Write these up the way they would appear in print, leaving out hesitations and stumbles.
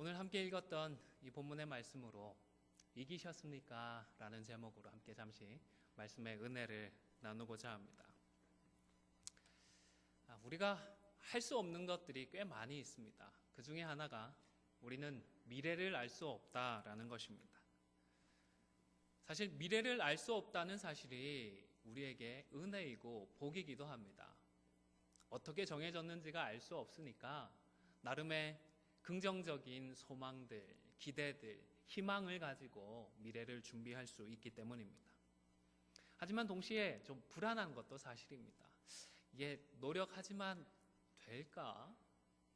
오늘 함께 읽었던 이 본문의 말씀으로 이기셨습니까? 라는 제목으로 함께 잠시 말씀의 은혜를 나누고자 합니다. 우리가 할 수 없는 것들이 꽤 많이 있습니다. 그 중에 하나가 우리는 미래를 알 수 없다라는 것입니다. 사실 미래를 알 수 없다는 사실이 우리에게 은혜이고 복이기도 합니다. 어떻게 정해졌는지가 알 수 없으니까 나름의 긍정적인 소망들, 기대들, 희망을 가지고 미래를 준비할 수 있기 때문입니다. 하지만 동시에 좀 불안한 것도 사실입니다. 이게 노력하지만 될까?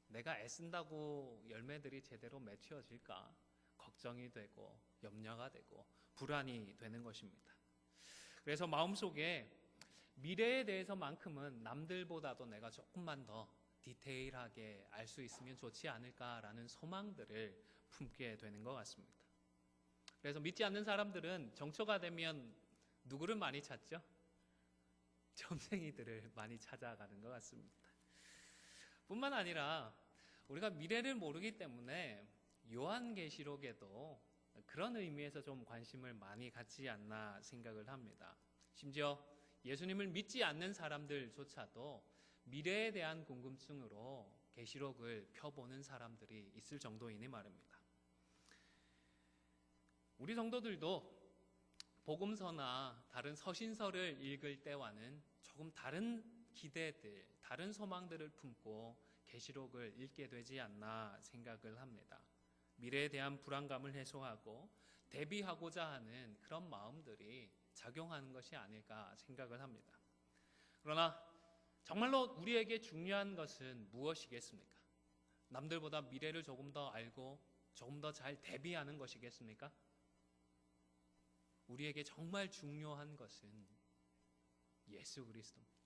내가 애쓴다고 열매들이 제대로 맺혀질까? 걱정이 되고 염려가 되고 불안이 되는 것입니다. 그래서 마음속에 미래에 대해서만큼은 남들보다도 내가 조금만 더 디테일하게 알 수 있으면 좋지 않을까라는 소망들을 품게 되는 것 같습니다. 그래서 믿지 않는 사람들은 정초가 되면 누구를 많이 찾죠? 점쟁이들을 많이 찾아가는 것 같습니다. 뿐만 아니라 우리가 미래를 모르기 때문에 요한계시록에도 그런 의미에서 좀 관심을 많이 갖지 않나 생각을 합니다. 심지어 예수님을 믿지 않는 사람들조차도 미래에 대한 궁금증으로 계시록을 펴보는 사람들이 있을 정도이니 말입니다. 우리 성도들도 복음서나 다른 서신서를 읽을 때와는 조금 다른 기대들, 다른 소망들을 품고 계시록을 읽게 되지 않나 생각을 합니다. 미래에 대한 불안감을 해소하고 대비하고자 하는 그런 마음들이 작용하는 것이 아닐까 생각을 합니다. 그러나 정말로 우리에게 중요한 것은 무엇이겠습니까? 남들보다 미래를 조금 더 알고 조금 더 잘 대비하는 것이겠습니까? 우리에게 정말 중요한 것은 예수 그리스도입니다.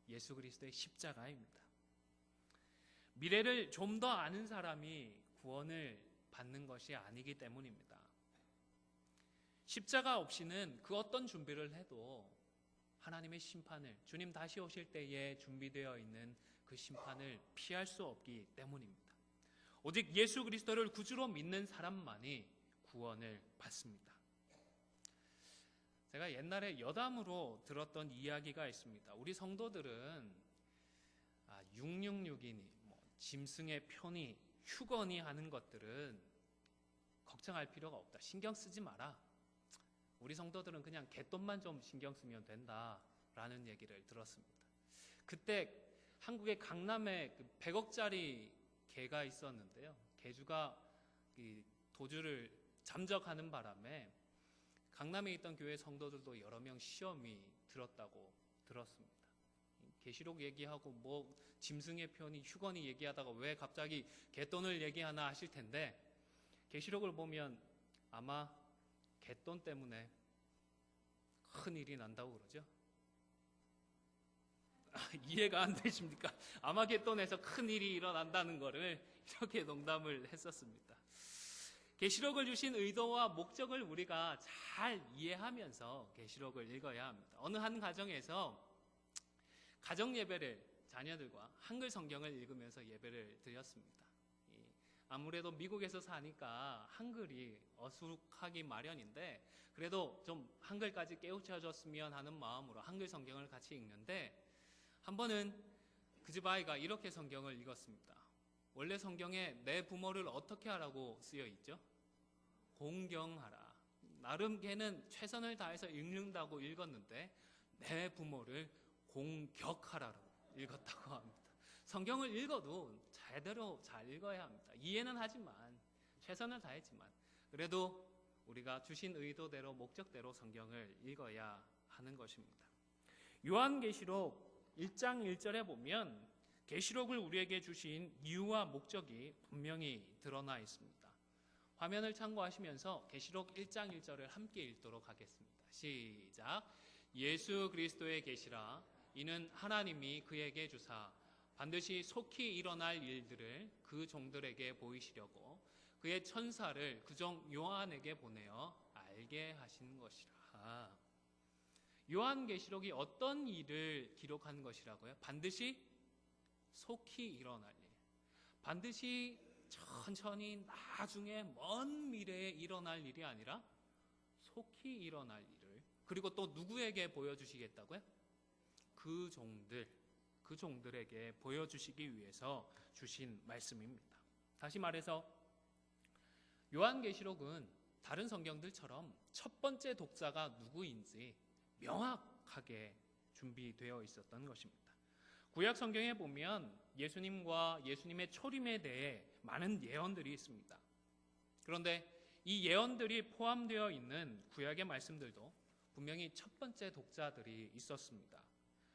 예수 그리스도의 십자가입니다. 미래를 좀 더 아는 사람이 구원을 받는 것이 아니기 때문입니다. 십자가 없이는 그 어떤 준비를 해도 하나님의 심판을, 주님 다시 오실 때에 준비되어 있는 그 심판을 피할 수 없기 때문입니다. 오직 예수 그리스도를 구주로 믿는 사람만이 구원을 받습니다. 제가 옛날에 여담으로 들었던 이야기가 있습니다. 우리 성도들은 666이니 짐승의 표니 휴거니 하는 것들은 걱정할 필요가 없다. 신경 쓰지 마라. 우리 성도들은 그냥 갯돈만 좀 신경 쓰면 된다라는 얘기를 들었습니다. 그때 한국의 강남에 100억짜리 개가 있었는데요. 개주가 도주를 잠적하는 바람에 강남에 있던 교회 성도들도 여러 명 시험이 들었다고 들었습니다. 계시록 얘기하고 짐승의 편이 휴건이 얘기하다가 왜 갑자기 갯돈을 얘기하나 하실 텐데, 계시록을 보면 아마 갯돈 때문에 큰 일이 난다고 그러죠. 이해가 안 되십니까? 아마 갯돈에서 큰 일이 일어난다는 거를 이렇게 농담을 했었습니다. 계시록을 주신 의도와 목적을 우리가 잘 이해하면서 계시록을 읽어야 합니다. 어느 한 가정에서 가정 예배를 자녀들과 한글 성경을 읽으면서 예배를 드렸습니다. 아무래도 미국에서 사니까 한글이 어숙하기 마련인데 그래도 좀 한글까지 깨우쳐줬으면 하는 마음으로 한글 성경을 같이 읽는데, 한 번은 그 집 아이가 이렇게 성경을 읽었습니다. 원래 성경에 내 부모를 어떻게 하라고 쓰여 있죠? 공경하라. 나름 걔는 최선을 다해서 읽는다고 읽었는데 내 부모를 공격하라고 읽었다고 합니다. 성경을 읽어도 제대로 잘 읽어야 합니다. 이해는 하지만, 최선을 다했지만 그래도 우리가 주신 의도대로 목적대로 성경을 읽어야 하는 것입니다. 요한계시록 1장 1절에 보면 계시록을 우리에게 주신 이유와 목적이 분명히 드러나 있습니다. 화면을 참고하시면서 계시록 1장 1절을 함께 읽도록 하겠습니다. 시작. 예수 그리스도의 계시라. 이는 하나님이 그에게 주사 반드시 속히 일어날 일들을 그 종들에게 보이시려고 그의 천사를 그 종 요한에게 보내어 알게 하신 것이라. 요한계시록이 어떤 일을 기록한 것이라고요? 반드시 속히 일어날 일. 반드시 천천히 나중에 먼 미래에 일어날 일이 아니라 속히 일어날 일을, 그리고 또 누구에게 보여주시겠다고요? 그 종들에게 보여주시기 위해서 주신 말씀입니다. 다시 말해서 요한계시록은 다른 성경들처럼 첫 번째 독자가 누구인지 명확하게 준비되어 있었던 것입니다. 구약 성경에 보면 예수님과 예수님의 초림에 대해 많은 예언들이 있습니다. 그런데 이 예언들이 포함되어 있는 구약의 말씀들도 분명히 첫 번째 독자들이 있었습니다.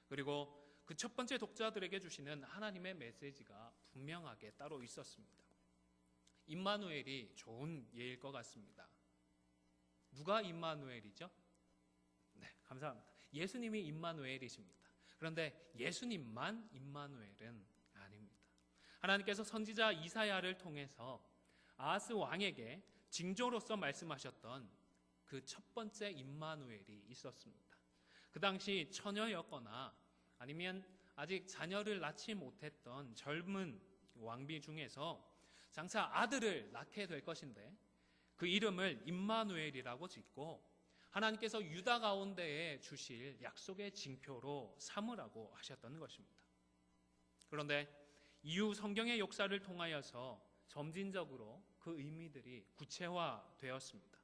그리고 그 첫 번째 독자들에게 주시는 하나님의 메시지가 분명하게 따로 있었습니다. 임마누엘이 좋은 예일 것 같습니다. 누가 임마누엘이죠? 네, 감사합니다. 예수님이 임마누엘이십니다. 그런데 예수님만 임마누엘은 아닙니다. 하나님께서 선지자 이사야를 통해서 아하스 왕에게 징조로서 말씀하셨던 그 첫 번째 임마누엘이 있었습니다. 그 당시 처녀였거나 아니면 아직 자녀를 낳지 못했던 젊은 왕비 중에서 장차 아들을 낳게 될 것인데 그 이름을 임마누엘이라고 짓고 하나님께서 유다 가운데에 주실 약속의 징표로 삼으라고 하셨던 것입니다. 그런데 이후 성경의 역사를 통하여서 점진적으로 그 의미들이 구체화되었습니다.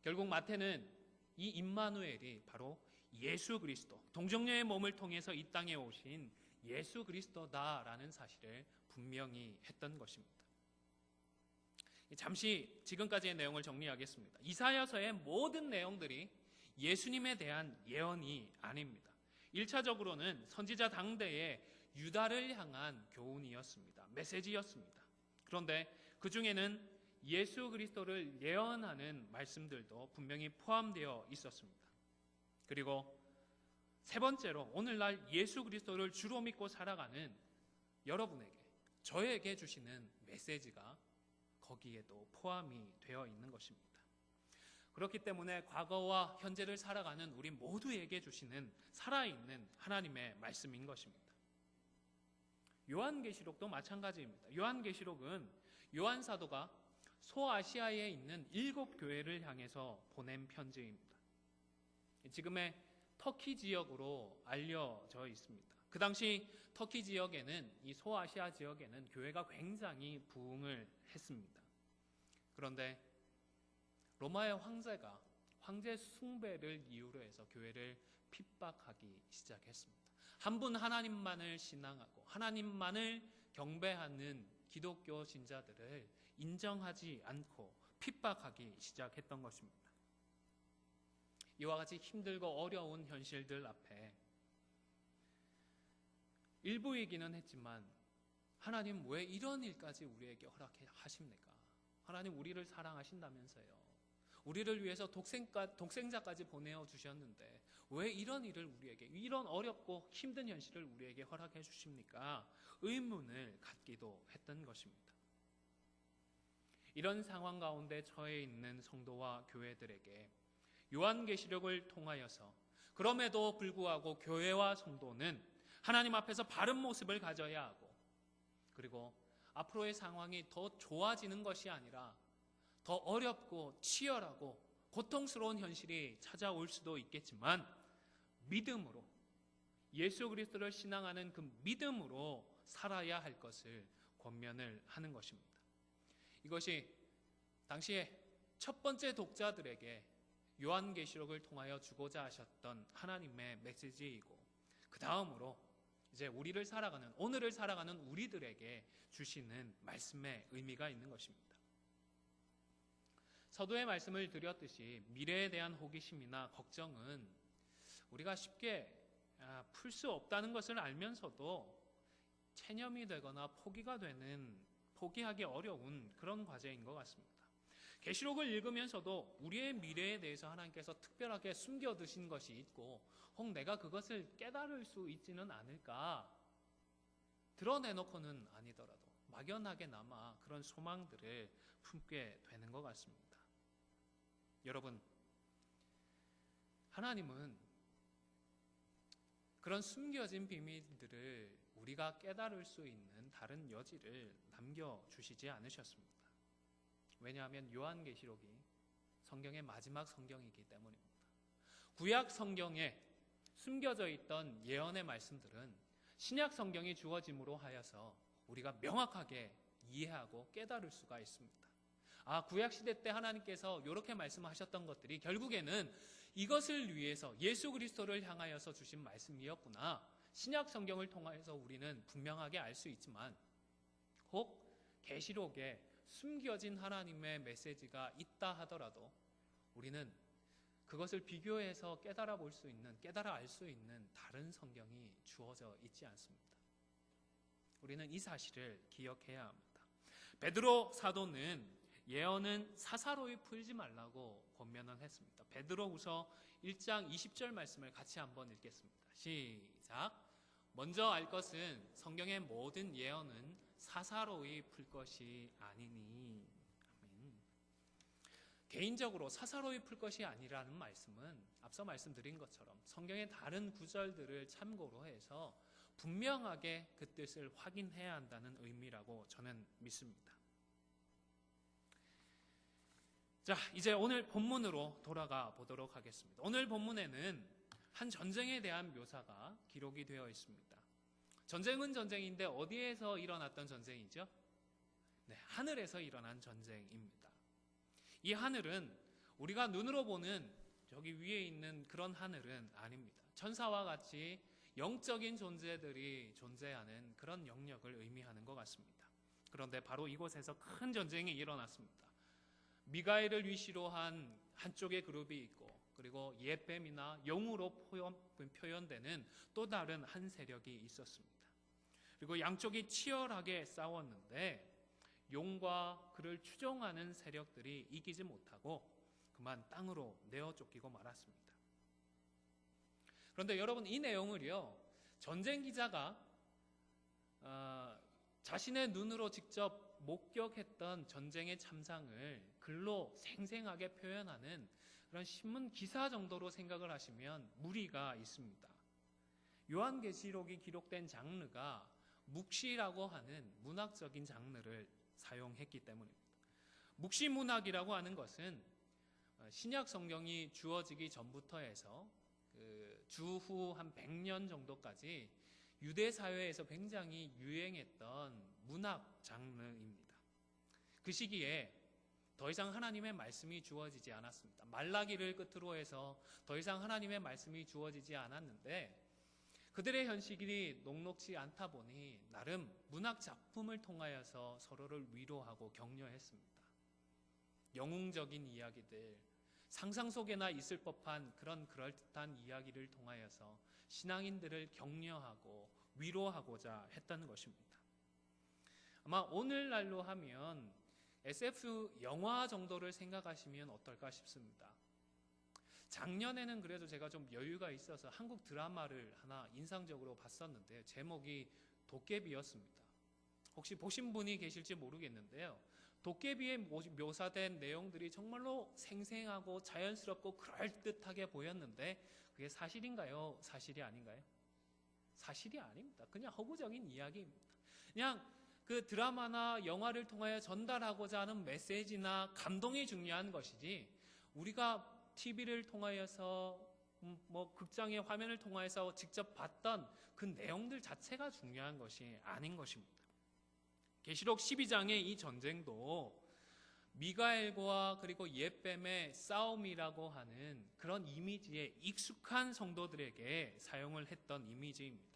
결국 마태는 이 임마누엘이 바로 예수 그리스도, 동정녀의 몸을 통해서 이 땅에 오신 예수 그리스도다라는 사실을 분명히 했던 것입니다. 잠시 지금까지의 내용을 정리하겠습니다. 이사야서의 모든 내용들이 예수님에 대한 예언이 아닙니다. 1차적으로는 선지자 당대의 유다를 향한 교훈이었습니다. 메시지였습니다. 그런데 그 중에는 예수 그리스도를 예언하는 말씀들도 분명히 포함되어 있었습니다. 그리고 세 번째로 오늘날 예수 그리스도를 주로 믿고 살아가는 여러분에게, 저에게 주시는 메시지가 거기에도 포함이 되어 있는 것입니다. 그렇기 때문에 과거와 현재를 살아가는 우리 모두에게 주시는 살아있는 하나님의 말씀인 것입니다. 요한계시록도 마찬가지입니다. 요한계시록은 요한 사도가 소아시아에 있는 7교회를 향해서 보낸 편지입니다. 지금의 터키 지역으로 알려져 있습니다. 그 당시 터키 지역에는, 이 소아시아 지역에는 교회가 굉장히 부흥을 했습니다. 그런데 로마의 황제가 황제 숭배를 이유로 해서 교회를 핍박하기 시작했습니다. 한 분 하나님만을 신앙하고 하나님만을 경배하는 기독교 신자들을 인정하지 않고 핍박하기 시작했던 것입니다. 이와 같이 힘들고 어려운 현실들 앞에 일부이기는 했지만 하나님 왜 이런 일까지 우리에게 허락하십니까? 하나님 우리를 사랑하신다면서요. 우리를 위해서 독생자까지 보내어 주셨는데 왜 이런 일을 우리에게, 이런 어렵고 힘든 현실을 우리에게 허락해 주십니까? 의문을 갖기도 했던 것입니다. 이런 상황 가운데 처해 있는 성도와 교회들에게 요한계시록을 통하여서 그럼에도 불구하고 교회와 성도는 하나님 앞에서 바른 모습을 가져야 하고, 그리고 앞으로의 상황이 더 좋아지는 것이 아니라 더 어렵고 치열하고 고통스러운 현실이 찾아올 수도 있겠지만 믿음으로, 예수 그리스도를 신앙하는 그 믿음으로 살아야 할 것을 권면을 하는 것입니다. 이것이 당시에 첫 번째 독자들에게 요한계시록을 통하여 주고자 하셨던 하나님의 메시지이고, 그 다음으로 이제 우리를 살아가는, 오늘을 살아가는 우리들에게 주시는 말씀의 의미가 있는 것입니다. 서두에 말씀을 드렸듯이 미래에 대한 호기심이나 걱정은 우리가 쉽게 풀 수 없다는 것을 알면서도 체념이 되거나 포기하기 어려운 그런 과제인 것 같습니다. 계시록을 읽으면서도 우리의 미래에 대해서 하나님께서 특별하게 숨겨두신 것이 있고, 혹 내가 그것을 깨달을 수 있지는 않을까, 드러내놓고는 아니더라도 막연하게나마 그런 소망들을 품게 되는 것 같습니다. 여러분, 하나님은 그런 숨겨진 비밀들을 우리가 깨달을 수 있는 다른 여지를 남겨주시지 않으셨습니다. 왜냐하면 요한계시록이 성경의 마지막 성경이기 때문입니다. 구약 성경에 숨겨져 있던 예언의 말씀들은 신약 성경이 주어짐으로 하여서 우리가 명확하게 이해하고 깨달을 수가 있습니다. 구약시대 때 하나님께서 이렇게 말씀하셨던 것들이 결국에는 이것을 위해서 예수 그리스도를 향하여서 주신 말씀이었구나. 신약 성경을 통해서 우리는 분명하게 알 수 있지만 혹 계시록에 숨겨진 하나님의 메시지가 있다 하더라도 우리는 그것을 비교해서 깨달아 알 수 있는 다른 성경이 주어져 있지 않습니다. 우리는 이 사실을 기억해야 합니다. 베드로 사도는 예언은 사사로이 풀지 말라고 권면을 했습니다. 베드로후서 1장 20절 말씀을 같이 한번 읽겠습니다. 시작. 먼저 알 것은 성경의 모든 예언은 사사로이 풀 것이 아니니. 아멘. 개인적으로 사사로이 풀 것이 아니라는 말씀은 앞서 말씀드린 것처럼 성경의 다른 구절들을 참고로 해서 분명하게 그 뜻을 확인해야 한다는 의미라고 저는 믿습니다. 자, 이제 오늘 본문으로 돌아가 보도록 하겠습니다. 오늘 본문에는 한 전쟁에 대한 묘사가 기록이 되어 있습니다. 전쟁은 전쟁인데 어디에서 일어났던 전쟁이죠? 네, 하늘에서 일어난 전쟁입니다. 이 하늘은 우리가 눈으로 보는 저기 위에 있는 그런 하늘은 아닙니다. 천사와 같이 영적인 존재들이 존재하는 그런 영역을 의미하는 것 같습니다. 그런데 바로 이곳에서 큰 전쟁이 일어났습니다. 미가엘을 위시로 한 한쪽의 그룹이 있고 그리고 옛뱀이나 용으로 표현되는 또 다른 한 세력이 있었습니다. 그리고 양쪽이 치열하게 싸웠는데 용과 그를 추종하는 세력들이 이기지 못하고 그만 땅으로 내어 쫓기고 말았습니다. 그런데 여러분 이 내용을요 전쟁 기자가 자신의 눈으로 직접 목격했던 전쟁의 참상을 글로 생생하게 표현하는 그런 신문 기사 정도로 생각을 하시면 무리가 있습니다. 요한계시록이 기록된 장르가 묵시라고 하는 문학적인 장르를 사용했기 때문입니다. 묵시문학이라고 하는 것은 신약 성경이 주어지기 전부터 해서 주후 한 100년 정도까지 유대 사회에서 굉장히 유행했던 문학 장르입니다. 그 시기에 더 이상 하나님의 말씀이 주어지지 않았습니다. 말라기를 끝으로 해서 더 이상 하나님의 말씀이 주어지지 않았는데 그들의 현실이 녹록지 않다 보니 나름 문학 작품을 통하여서 서로를 위로하고 격려했습니다. 영웅적인 이야기들, 상상 속에나 있을 법한 그런 그럴듯한 이야기를 통하여서 신앙인들을 격려하고 위로하고자 했던 것입니다. 아마 오늘날로 하면 SF 영화 정도를 생각하시면 어떨까 싶습니다. 작년에는 그래도 제가 좀 여유가 있어서 한국 드라마를 하나 인상적으로 봤었는데요. 제목이 도깨비였습니다. 혹시 보신 분이 계실지 모르겠는데요. 도깨비에 묘사된 내용들이 정말로 생생하고 자연스럽고 그럴듯하게 보였는데 그게 사실인가요? 사실이 아닌가요? 사실이 아닙니다. 그냥 허구적인 이야기입니다. 그냥 그 드라마나 영화를 통하여 전달하고자 하는 메시지나 감동이 중요한 것이지 우리가 TV를 통하여서 극장의 화면을 통하여서 직접 봤던 그 내용들 자체가 중요한 것이 아닌 것입니다. 계시록 12장의 이 전쟁도 미가엘과 그리고 옛뱀의 싸움이라고 하는 그런 이미지에 익숙한 성도들에게 사용을 했던 이미지입니다.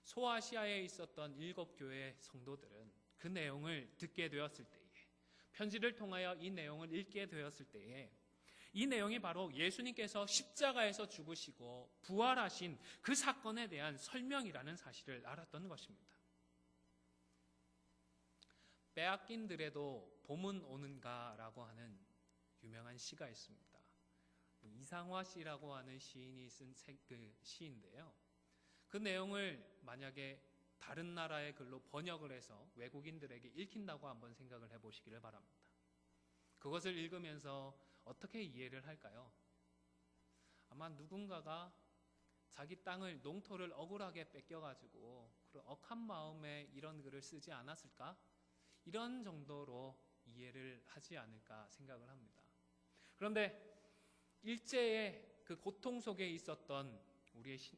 소아시아에 있었던 7교회 성도들은 그 내용을 듣게 되었을 때에 편지를 통하여 이 내용을 읽게 되었을 때에 이 내용이 바로 예수님께서 십자가에서 죽으시고 부활하신 그 사건에 대한 설명이라는 사실을 알았던 것입니다. 빼앗긴들에도 봄은 오는가라고 하는 유명한 시가 있습니다. 이상화 씨라고 하는 시인이 쓴 시인데요. 그 내용을 만약에 다른 나라의 글로 번역을 해서 외국인들에게 읽힌다고 한번 생각을 해보시기를 바랍니다. 그것을 읽으면서 어떻게 이해를 할까요? 아마 누군가가 자기 땅을 농토를 억울하게 뺏겨가지고 그런 억한 마음에 이런 글을 쓰지 않았을까? 이런 정도로 이해를 하지 않을까 생각을 합니다. 그런데 일제의 그 고통 속에 있었던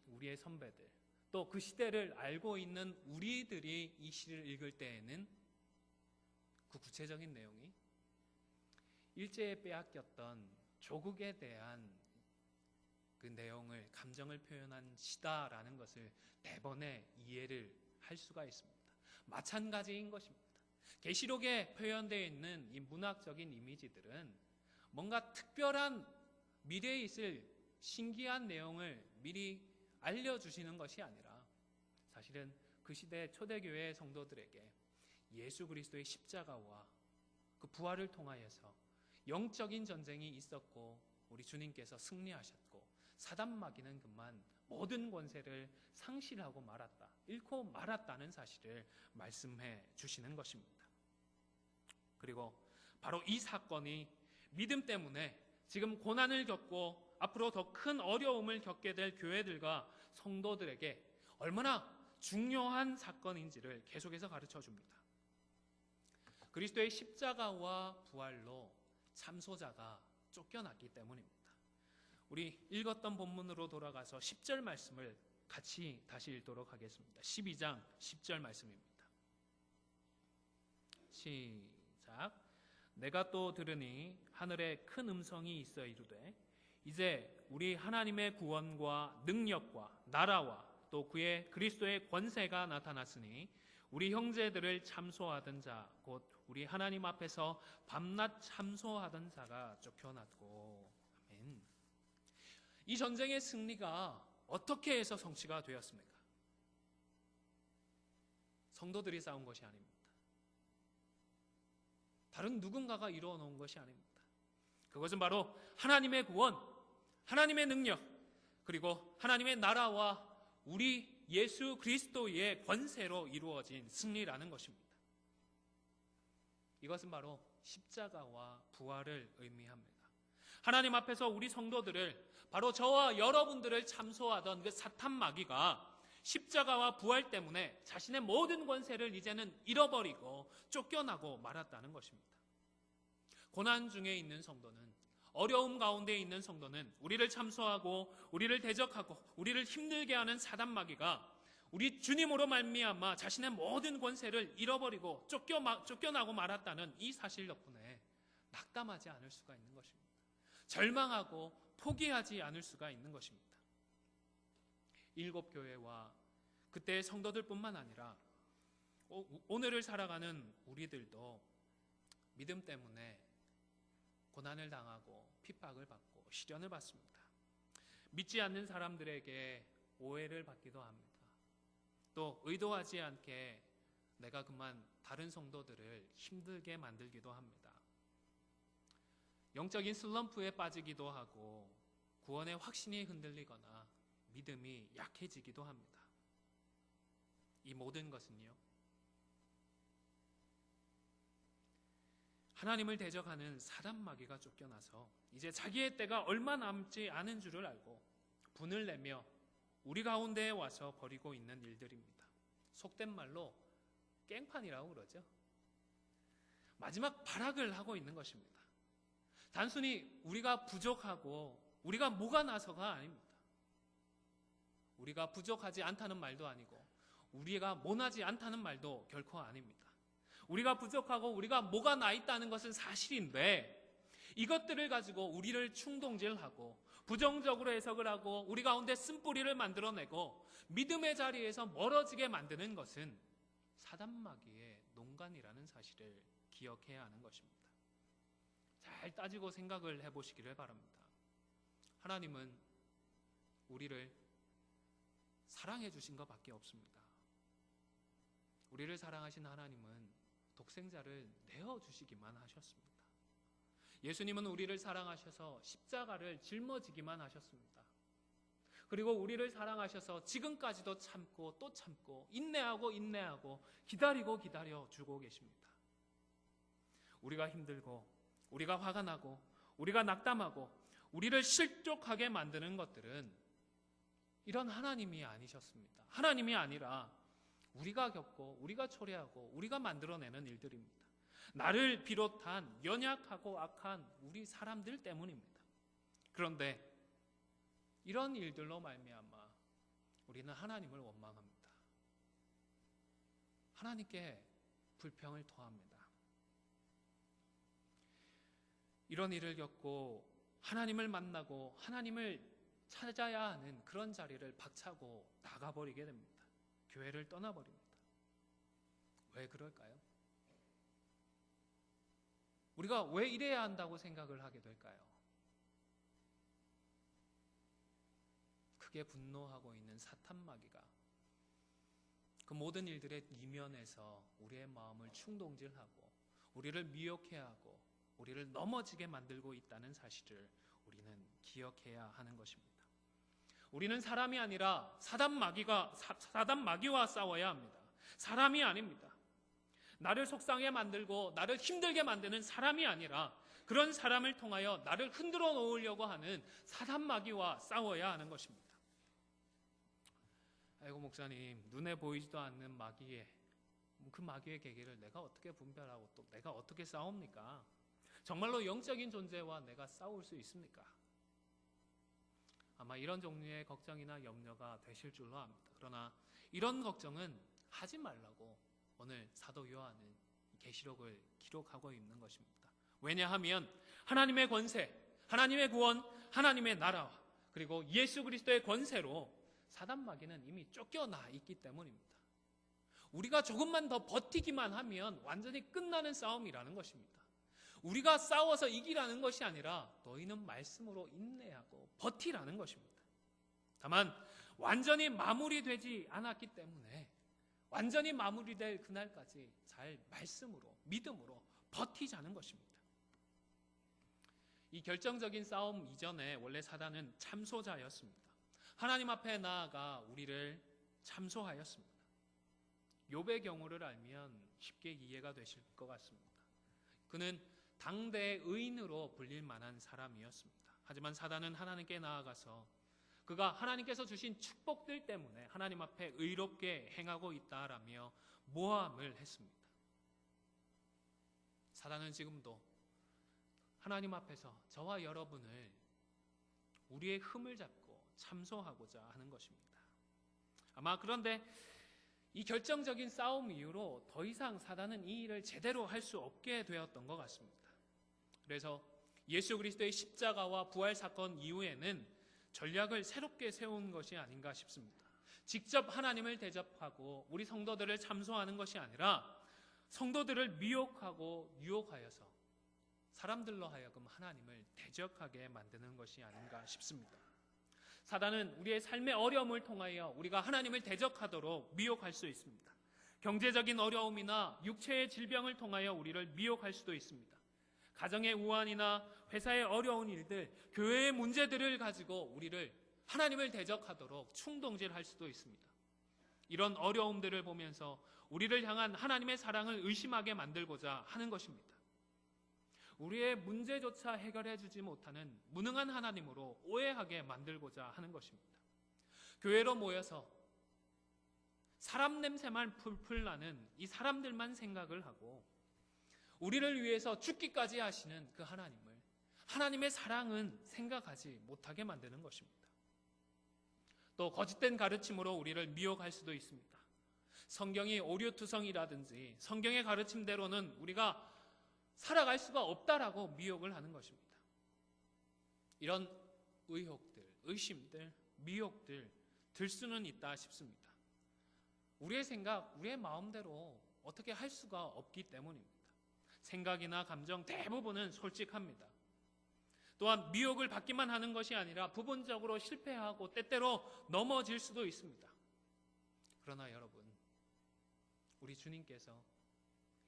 우리의 선배들, 또 그 시대를 알고 있는 우리들이 이 시를 읽을 때에는 그 구체적인 내용이 일제에 빼앗겼던 조국에 대한 그 내용을, 감정을 표현한 시다라는 것을 대번에 이해를 할 수가 있습니다. 마찬가지인 것입니다. 계시록에 표현되어 있는 이 문학적인 이미지들은 뭔가 특별한 미래에 있을 신기한 내용을 미리 알려주시는 것이 아니라 사실은 그 시대 초대교회 성도들에게 예수 그리스도의 십자가와 그 부활을 통하여서 영적인 전쟁이 있었고 우리 주님께서 승리하셨고 사단 마귀는 그만 모든 권세를 상실하고 말았다, 잃고 말았다는 사실을 말씀해 주시는 것입니다. 그리고 바로 이 사건이 믿음 때문에 지금 고난을 겪고 앞으로 더 큰 어려움을 겪게 될 교회들과 성도들에게 얼마나 중요한 사건인지를 계속해서 가르쳐 줍니다. 그리스도의 십자가와 부활로 참소자가 쫓겨났기 때문입니다. 우리 읽었던 본문으로 돌아가서 10절 말씀을 같이 다시 읽도록 하겠습니다. 12장 10절 말씀입니다. 시작. 내가 또 들으니 하늘에 큰 음성이 있어 이르되 이제 우리 하나님의 구원과 능력과 나라와 또 그의 그리스도의 권세가 나타났으니 우리 형제들을 참소하던 자 곧 우리 하나님 앞에서 밤낮 참소하던 자가 쫓겨났고. 아멘. 이 전쟁의 승리가 어떻게 해서 성취가 되었습니까? 성도들이 싸운 것이 아닙니다. 다른 누군가가 이루어 놓은 것이 아닙니다. 그것은 바로 하나님의 구원, 하나님의 능력, 그리고 하나님의 나라와 우리 예수 그리스도의 권세로 이루어진 승리라는 것입니다. 이것은 바로 십자가와 부활을 의미합니다. 하나님 앞에서 우리 성도들을, 바로 저와 여러분들을 참소하던 그 사탄 마귀가 십자가와 부활 때문에 자신의 모든 권세를 이제는 잃어버리고 쫓겨나고 말았다는 것입니다. 고난 중에 있는 성도는, 어려움 가운데 있는 성도는 우리를 참소하고 우리를 대적하고 우리를 힘들게 하는 사단 마귀가 우리 주님으로 말미암아 자신의 모든 권세를 잃어버리고 쫓겨나고 말았다는 이 사실 덕분에 낙담하지 않을 수가 있는 것입니다. 절망하고 포기하지 않을 수가 있는 것입니다. 일곱 교회와 그때의 성도들뿐만 아니라 오늘을 살아가는 우리들도 믿음 때문에 고난을 당하고 핍박을 받고 시련을 받습니다. 믿지 않는 사람들에게 오해를 받기도 합니다. 또 의도하지 않게 내가 그만 다른 성도들을 힘들게 만들기도 합니다. 영적인 슬럼프에 빠지기도 하고 구원의 확신이 흔들리거나 믿음이 약해지기도 합니다. 이 모든 것은요, 하나님을 대적하는 사단 마귀가 쫓겨나서 이제 자기의 때가 얼마 남지 않은 줄을 알고 분을 내며 우리 가운데에 와서 벌이고 있는 일들입니다. 속된 말로 깽판이라고 그러죠. 마지막 발악을 하고 있는 것입니다. 단순히 우리가 부족하고 우리가 뭐가 나서가 아닙니다. 우리가 부족하지 않다는 말도 아니고 우리가 모나지 않다는 말도 결코 아닙니다. 우리가 부족하고 우리가 뭐가 나 있다는 것은 사실인데 이것들을 가지고 우리를 충동질하고 부정적으로 해석을 하고 우리 가운데 쓴뿌리를 만들어내고 믿음의 자리에서 멀어지게 만드는 것은 사단 마귀의 농간이라는 사실을 기억해야 하는 것입니다. 잘 따지고 생각을 해보시기를 바랍니다. 하나님은 우리를 사랑해 주신 것밖에 없습니다. 우리를 사랑하신 하나님은 독생자를 내어주시기만 하셨습니다. 예수님은 우리를 사랑하셔서 십자가를 짊어지기만 하셨습니다. 그리고 우리를 사랑하셔서 지금까지도 참고 또 참고 인내하고 기다려 주고 계십니다. 우리가 힘들고 우리가 화가 나고 우리가 낙담하고 우리를 실족하게 만드는 것들은 이런 하나님이 아니셨습니다. 하나님이 아니라 우리가 겪고 우리가 초래하고 우리가 만들어내는 일들입니다. 나를 비롯한 연약하고 악한 우리 사람들 때문입니다. 그런데 이런 일들로 말미암아 우리는 하나님을 원망합니다. 하나님께 불평을 토합니다. 이런 일을 겪고 하나님을 만나고 하나님을 찾아야 하는 그런 자리를 박차고 나가버리게 됩니다. 교회를 떠나버립니다. 왜 그럴까요? 우리가 왜 이래야 한다고 생각을 하게 될까요? 크게 분노하고 있는 사탄 마귀가 그 모든 일들의 이면에서 우리의 마음을 충동질하고 우리를 미혹해 하고 우리를 넘어지게 만들고 있다는 사실을 우리는 기억해야 하는 것입니다. 우리는 사람이 아니라 사단 마귀와 싸워야 합니다. 사람이 아닙니다. 나를 속상해 만들고 나를 힘들게 만드는 사람이 아니라 그런 사람을 통하여 나를 흔들어 놓으려고 하는 사단 마귀와 싸워야 하는 것입니다. 아이고 목사님, 눈에 보이지도 않는 마귀의 그 마귀의 계기를 내가 어떻게 분별하고 또 내가 어떻게 싸웁니까? 정말로 영적인 존재와 내가 싸울 수 있습니까? 아마 이런 종류의 걱정이나 염려가 되실 줄로 압니다. 그러나 이런 걱정은 하지 말라고 오늘 사도 요한은 계시록을 기록하고 있는 것입니다. 왜냐하면 하나님의 권세, 하나님의 구원, 하나님의 나라와 그리고 예수 그리스도의 권세로 사단 마귀는 이미 쫓겨나 있기 때문입니다. 우리가 조금만 더 버티기만 하면 완전히 끝나는 싸움이라는 것입니다. 우리가 싸워서 이기라는 것이 아니라 너희는 말씀으로 인내하고 버티라는 것입니다. 다만 완전히 마무리되지 않았기 때문에 완전히 마무리될 그날까지 잘 말씀으로 믿음으로 버티자는 것입니다. 이 결정적인 싸움 이전에 원래 사단은 참소자였습니다. 하나님 앞에 나아가 우리를 참소하였습니다. 욥의 경우를 알면 쉽게 이해가 되실 것 같습니다. 그는 당대의 의인으로 불릴 만한 사람이었습니다. 하지만 사단은 하나님께 나아가서 그가 하나님께서 주신 축복들 때문에 하나님 앞에 의롭게 행하고 있다라며 모함을 했습니다. 사단은 지금도 하나님 앞에서 저와 여러분을 우리의 흠을 잡고 참소하고자 하는 것입니다. 아마 그런데 이 결정적인 싸움 이후로 더 이상 사단은 이 일을 제대로 할 수 없게 되었던 것 같습니다. 그래서 예수 그리스도의 십자가와 부활 사건 이후에는 전략을 새롭게 세운 것이 아닌가 싶습니다. 직접 하나님을 대접하고 우리 성도들을 참소하는 것이 아니라 성도들을 미혹하고 유혹하여서 사람들로 하여금 하나님을 대적하게 만드는 것이 아닌가 싶습니다. 사단은 우리의 삶의 어려움을 통하여 우리가 하나님을 대적하도록 미혹할 수 있습니다. 경제적인 어려움이나 육체의 질병을 통하여 우리를 미혹할 수도 있습니다. 가정의 우환이나 회사의 어려운 일들, 교회의 문제들을 가지고 우리를 하나님을 대적하도록 충동질할 수도 있습니다. 이런 어려움들을 보면서 우리를 향한 하나님의 사랑을 의심하게 만들고자 하는 것입니다. 우리의 문제조차 해결해 주지 못하는 무능한 하나님으로 오해하게 만들고자 하는 것입니다. 교회로 모여서 사람 냄새만 풀풀 나는 이 사람들만 생각을 하고 우리를 위해서 죽기까지 하시는 그 하나님을, 하나님의 사랑은 생각하지 못하게 만드는 것입니다. 또 거짓된 가르침으로 우리를 미혹할 수도 있습니다. 성경이 오류투성이라든지 성경의 가르침대로는 우리가 살아갈 수가 없다라고 미혹을 하는 것입니다. 이런 의혹들, 의심들, 미혹들 들 수는 있다 싶습니다. 우리의 생각, 우리의 마음대로 어떻게 할 수가 없기 때문입니다. 생각이나 감정 대부분은 솔직합니다. 또한 미혹을 받기만 하는 것이 아니라 부분적으로 실패하고 때때로 넘어질 수도 있습니다. 그러나 여러분, 우리 주님께서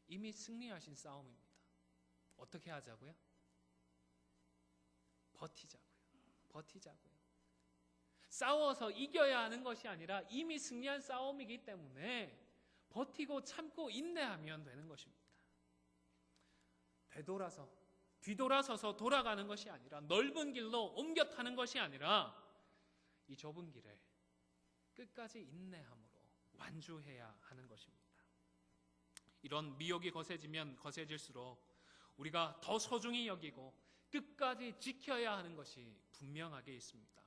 이미 승리하신 싸움입니다. 어떻게 하자고요? 버티자고요. 싸워서 이겨야 하는 것이 아니라 이미 승리한 싸움이기 때문에 버티고 참고 인내하면 되는 것입니다. 뒤돌아서서 돌아가는 것이 아니라 넓은 길로 옮겨 타는 것이 아니라 이 좁은 길을 끝까지 인내함으로 완주해야 하는 것입니다. 이런 미혹이 거세지면 거세질수록 우리가 더 소중히 여기고 끝까지 지켜야 하는 것이 분명하게 있습니다.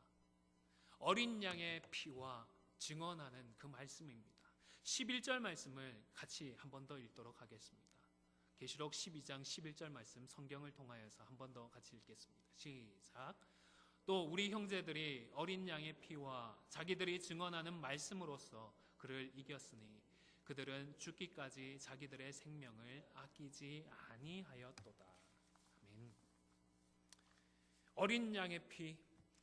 어린 양의 피와 증언하는 그 말씀입니다. 11절 말씀을 같이 한 번 더 읽도록 하겠습니다. 계시록 12장 11절 말씀 성경을 통하여서 한 번 더 같이 읽겠습니다. 시작. 또 우리 형제들이 어린 양의 피와 자기들이 증언하는 말씀으로써 그를 이겼으니 그들은 죽기까지 자기들의 생명을 아끼지 아니하였도다. 아멘. 어린 양의 피,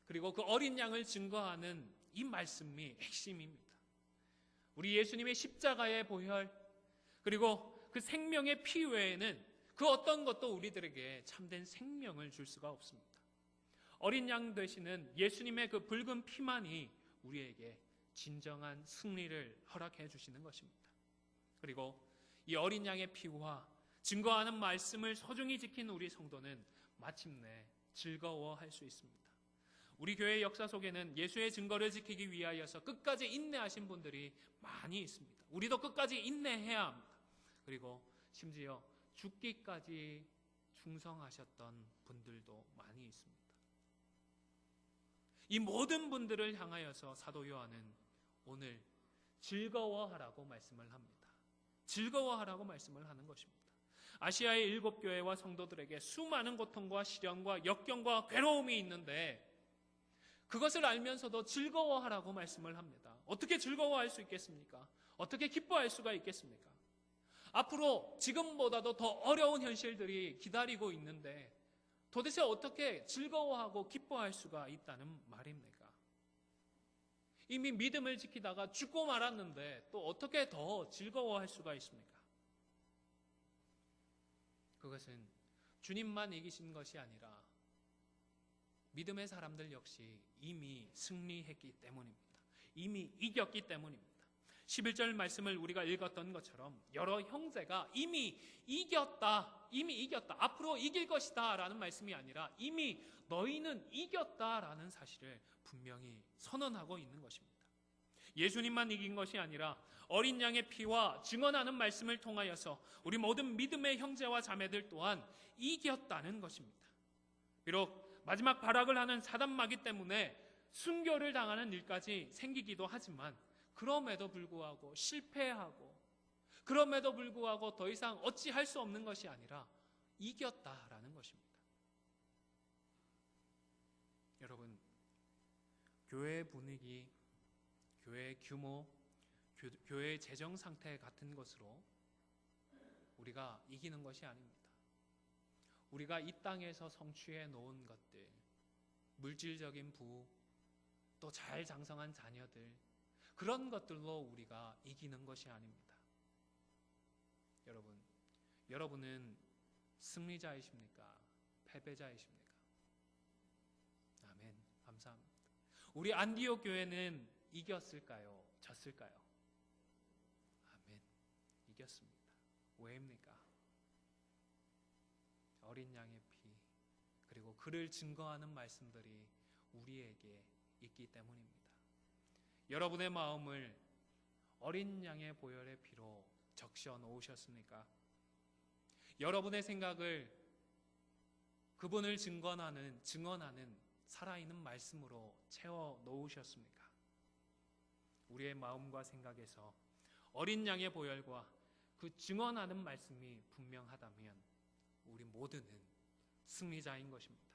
그리고 그 어린 양을 증거하는 이 말씀이 핵심입니다. 우리 예수님의 십자가의 보혈, 그리고 그 생명의 피 외에는 그 어떤 것도 우리들에게 참된 생명을 줄 수가 없습니다. 어린 양 되시는 예수님의 그 붉은 피만이 우리에게 진정한 승리를 허락해 주시는 것입니다. 그리고 이 어린 양의 피와 증거하는 말씀을 소중히 지킨 우리 성도는 마침내 즐거워할 수 있습니다. 우리 교회의 역사 속에는 예수의 증거를 지키기 위하여서 끝까지 인내하신 분들이 많이 있습니다. 우리도 끝까지 인내해야 합니다. 그리고 심지어 죽기까지 충성하셨던 분들도 많이 있습니다. 이 모든 분들을 향하여서 사도 요한은 오늘 즐거워하라고 말씀을 합니다. 즐거워하라고 말씀을 하는 것입니다. 아시아의 7교회와 성도들에게 수많은 고통과 시련과 역경과 괴로움이 있는데 그것을 알면서도 즐거워하라고 말씀을 합니다. 어떻게 즐거워할 수 있겠습니까? 어떻게 기뻐할 수가 있겠습니까? 앞으로 지금보다도 더 어려운 현실들이 기다리고 있는데 도대체 어떻게 즐거워하고 기뻐할 수가 있다는 말입니까? 이미 믿음을 지키다가 죽고 말았는데 또 어떻게 더 즐거워할 수가 있습니까? 그것은 주님만 이기신 것이 아니라 믿음의 사람들 역시 이미 승리했기 때문입니다. 이미 이겼기 때문입니다. 11절 말씀을 우리가 읽었던 것처럼 여러 형제가 이미 이겼다, 앞으로 이길 것이다 라는 말씀이 아니라 이미 너희는 이겼다라는 사실을 분명히 선언하고 있는 것입니다. 예수님만 이긴 것이 아니라 어린 양의 피와 증언하는 말씀을 통하여서 우리 모든 믿음의 형제와 자매들 또한 이겼다는 것입니다. 비록 마지막 발악을 하는 사단마귀 때문에 순교를 당하는 일까지 생기기도 하지만 그럼에도 불구하고 실패하고 그럼에도 불구하고 더 이상 어찌할 수 없는 것이 아니라 이겼다라는 것입니다. 여러분, 교회의 분위기, 교회의 규모, 교회의 재정 상태 같은 것으로 우리가 이기는 것이 아닙니다. 우리가 이 땅에서 성취해 놓은 것들, 물질적인 부, 또 잘 장성한 자녀들, 그런 것들로 우리가 이기는 것이 아닙니다. 여러분은 승리자이십니까? 패배자이십니까? 아멘. 감사합니다. 우리 안디옥 교회는 이겼을까요? 졌을까요? 아멘. 이겼습니다. 왜입니까? 어린 양의 피, 그리고 그를 증거하는 말씀들이 우리에게 있기 때문입니다. 여러분의 마음을 어린 양의 보혈의 피로 적셔 놓으셨습니까? 여러분의 생각을 그분을 증언하는 살아있는 말씀으로 채워 놓으셨습니까? 우리의 마음과 생각에서 어린 양의 보혈과 그 증언하는 말씀이 분명하다면 우리 모두는 승리자인 것입니다.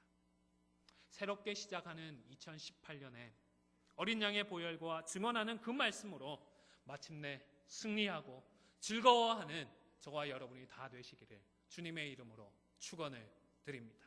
새롭게 시작하는 2018년에 어린 양의 보혈과 증언하는 그 말씀으로 마침내 승리하고 즐거워하는 저와 여러분이 다 되시기를 주님의 이름으로 축원을 드립니다.